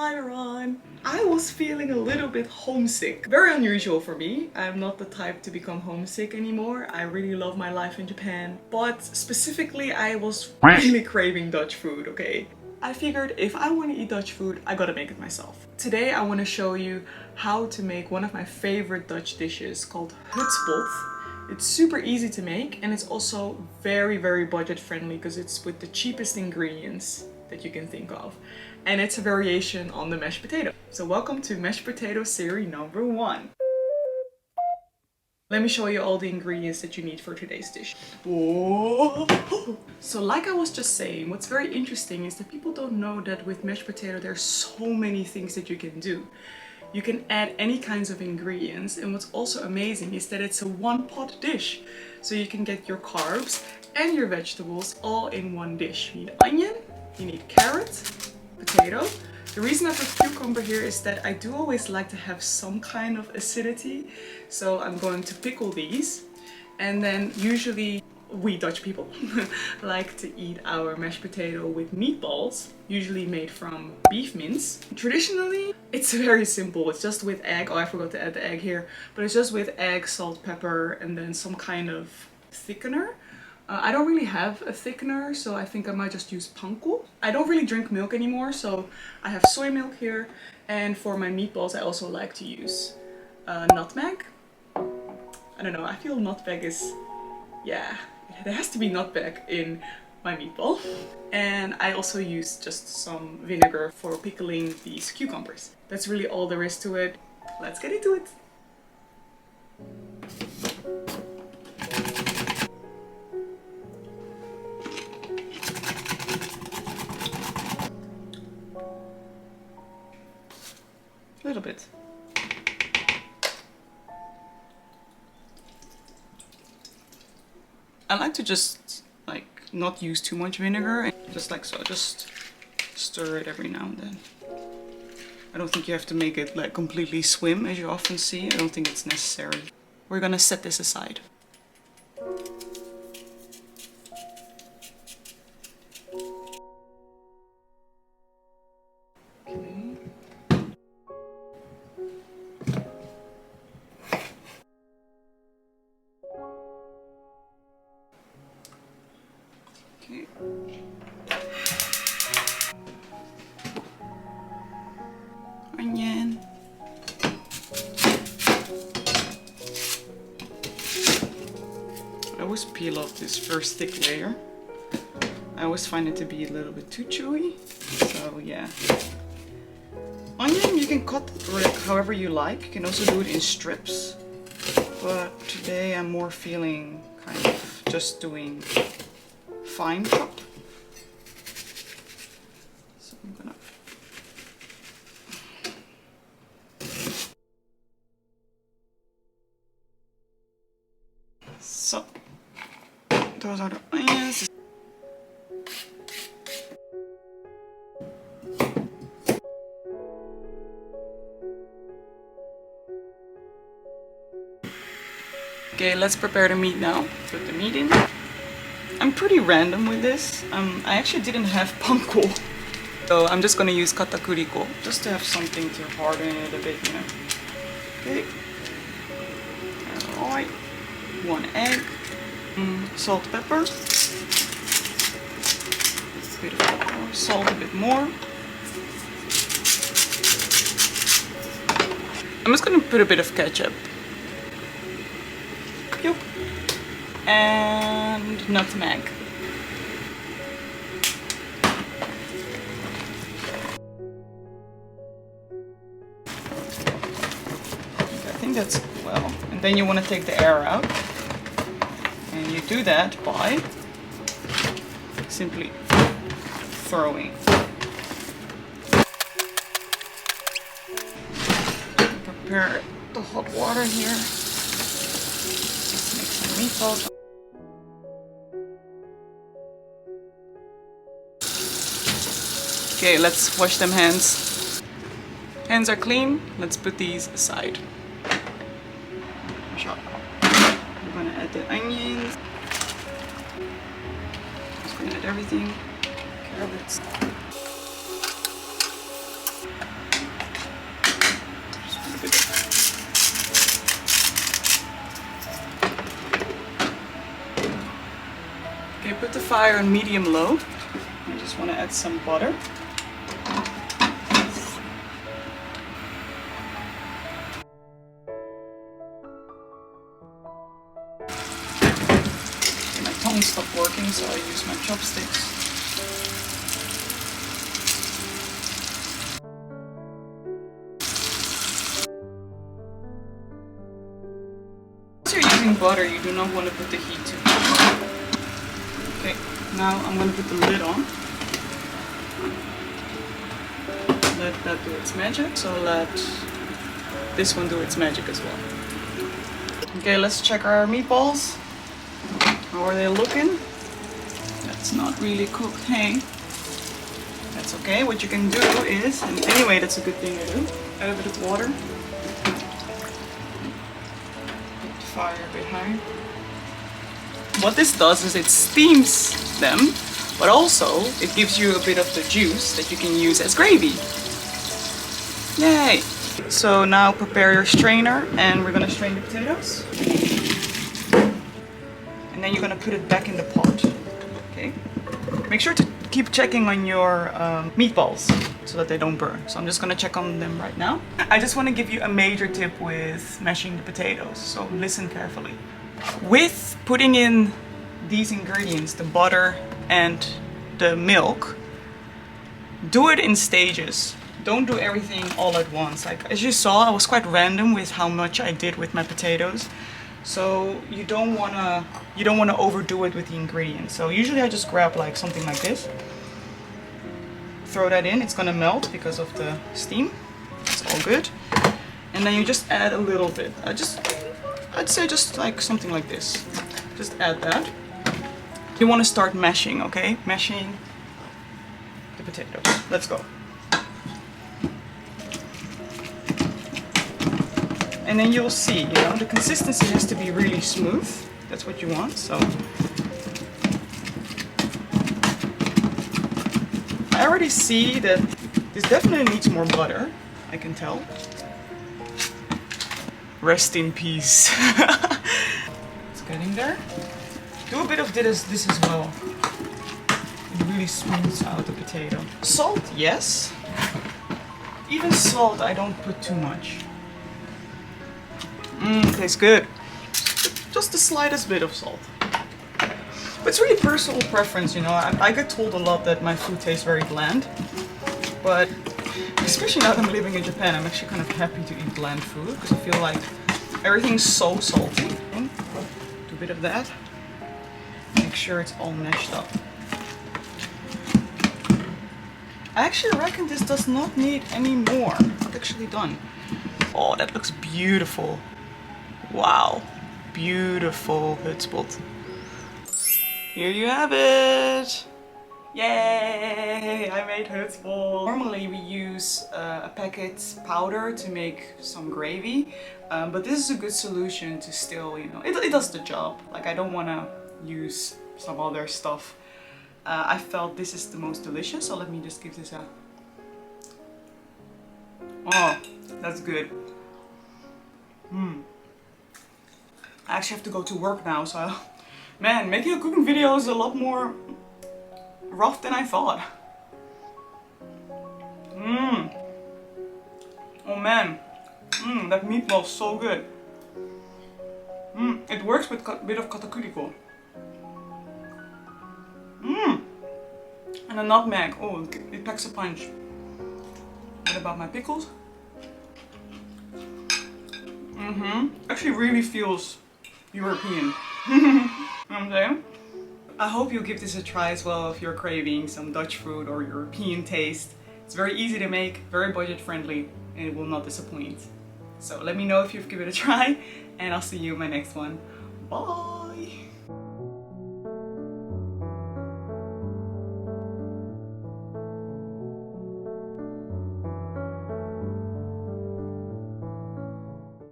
Hi everyone! I was feeling a little bit homesick. Very unusual for me. I'm not the type to become homesick anymore. I really love my life in Japan. But specifically, I was really craving Dutch food, okay? I figured if I want to eat Dutch food, I gotta make it myself. Today I want to show you how to make one of my favorite Dutch dishes called Hutspot. It's super easy to make and it's also very budget friendly because it's with the cheapest ingredients that you can think of. And it's a variation on the mashed potato. So welcome to mashed potato series number 1. Let me show you all the ingredients that you need for today's dish. Whoa. So like I was just saying, what's very interesting is that people don't know that with mashed potato there's so many things that you can do. You can add any kinds of ingredients, and what's also amazing is that it's a one-pot dish. So you can get your carbs and your vegetables all in one dish. You need onion, you need carrot, potato. The reason I put cucumber here is that I do always like to have some kind of acidity. So I'm going to pickle these. And then usually we Dutch people like to eat our mashed potato with meatballs, usually made from beef mince. Traditionally, it's very simple. It's just with egg. Oh, I forgot to add the egg here. But it's just with egg, salt, pepper, and then some kind of thickener. I don't really have a thickener, so I think I might just use panko. I don't really drink milk anymore, so I have soy milk here. And for my meatballs, I also like to use nutmeg. I don't know, I feel nutmeg is, yeah, there has to be nutmeg in my meatball. And I also use just some vinegar for pickling these cucumbers. That's really all there is to it. Let's get into it. A little bit. I like to just like not use too much vinegar, just like so. Just stir it every now and then. I don't think you have to make it like completely swim as you often see. I don't think it's necessary. We're gonna set this aside. Okay. Onion. I always peel off this first thick layer. I always find it to be a little bit too chewy. So yeah. Onion you can cut however you like. You can also do it in strips. But today I'm more feeling kind of just doing fine chop. So I'm gonna so those are the onions. Okay, let's prepare the meat now. Put the meat in. I'm pretty random with this. I actually didn't have panko. So I'm just gonna use katakuriko just to have something to harden it a bit, you know. Okay. Alright. 1 egg. Salt, pepper. A bit of pepper. Salt a bit more. I'm just gonna put a bit of ketchup. Yep. And nutmeg. I think that's well. And then you want to take the air out. And you do that by simply throwing. Prepare the hot water here. Let's make some meatballs. Okay, let's wash them hands. Hands are clean. Let's put these aside. We're gonna add the onions. Just gonna add everything. Carrots. fire on medium-low. I just want to add some butter. My tongue stopped working, so I use my chopsticks. Once you're using butter, you do not want to put the heat too high. Okay, now I'm going to put the lid on. Let that do its magic. So let this one do its magic as well. Okay, let's check our meatballs. How are they looking? That's not really cooked, hey? That's okay. What you can do is, and anyway, that's a good thing to do. Add a bit of water. Put the fire a bit higher. What this does is it steams them, but also it gives you a bit of the juice that you can use as gravy. Yay! So now prepare your strainer and we're gonna strain the potatoes. And then you're gonna put it back in the pot. Okay? Make sure to keep checking on your meatballs so that they don't burn. So I'm just gonna check on them right now. I just want to give you a major tip with mashing the potatoes, so listen carefully. With putting in these ingredients, the butter and the milk, do it in stages. Don't do everything all at once. Like as you saw, I was quite random with how much I did with my potatoes. So you don't wanna overdo it with the ingredients. So usually I just grab like something like this. Throw that in, it's gonna melt because of the steam. It's all good. And then you just add a little bit. I'd say just like something like this. Just add that. You want to start mashing, okay? Mashing the potatoes. Let's go. And then you'll see, you know, the consistency has to be really smooth. That's what you want, so. I already see that this definitely needs more butter. I can tell. Rest in peace. It's getting there. Do a bit of this as well. It really smooths out the potato. Salt, yes. Even salt, I don't put too much. Tastes good. Just the slightest bit of salt. But it's really personal preference, you know. I get told a lot that my food tastes very bland. But especially now that I'm living in Japan, I'm actually kind of happy to eat bland food because I feel like everything's so salty. Do a bit of that. Make sure it's all mashed up. I actually reckon this does not need any more. It's actually done. Oh, that looks beautiful. Wow. Beautiful Hutspot. Here you have it. Yay! I made Hutspot. Normally we use a packet powder to make some gravy, but this is a good solution to still, you know, it does the job. Like I don't want to use some other stuff. I felt this is the most delicious, so let me just give this a... Oh, that's good. I actually have to go to work now, so... Man, making a cooking video is a lot more rough than I thought. Oh man. That meatball is so good. It works with a bit of katakuriko. And a nutmeg. Oh, it packs a punch. What about my pickles? Actually really feels European. You know what I'm saying? I hope you'll give this a try as well if you're craving some Dutch food or European taste. It's very easy to make, very budget friendly, and it will not disappoint. So let me know if you've given it a try, and I'll see you in my next one. Bye!